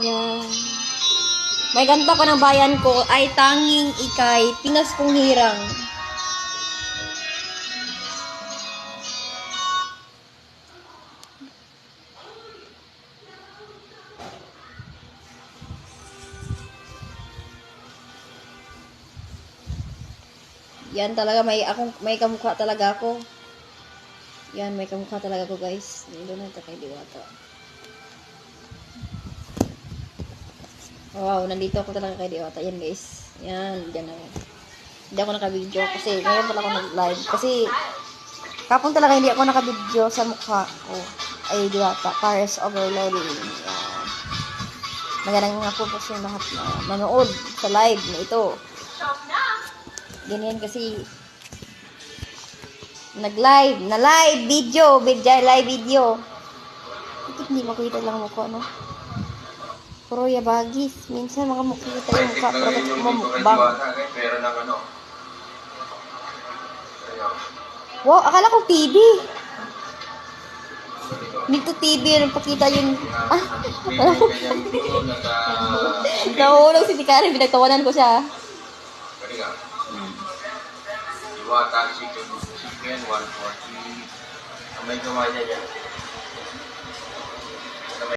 Yan. May kanta ko ng bayan ko ay tanging ikay, Pinas kong hirang. Yan talaga, may kamukha talaga ako. Yan, may kamukha talaga ako, guys. Nandun na ito kay Diwata. Wow, nandito ako talaga kay Diwata. Yan, guys. Yan, dyan ako. Hindi ako naka-video kasi ngayon pala ako nag-live. Kasi kapon talaga hindi ako naka-video sa mukha ko. Ay, Diwata. Paris overloading. Yan. Magandang nga po sa lahat na manood sa live na ito. Ganyan kasi nag-live, na live video, live video. Bakit hindi makita lang mukha, no? Puro yabagis. Minsan makita yung mukha, pero bakit mamukbang? Wow, akala ko TV. Dito TV, nagpakita yun. Nahulog si Tikari, pinagtawanan ko siya. Diwata chicken 140. May gawanya dyan.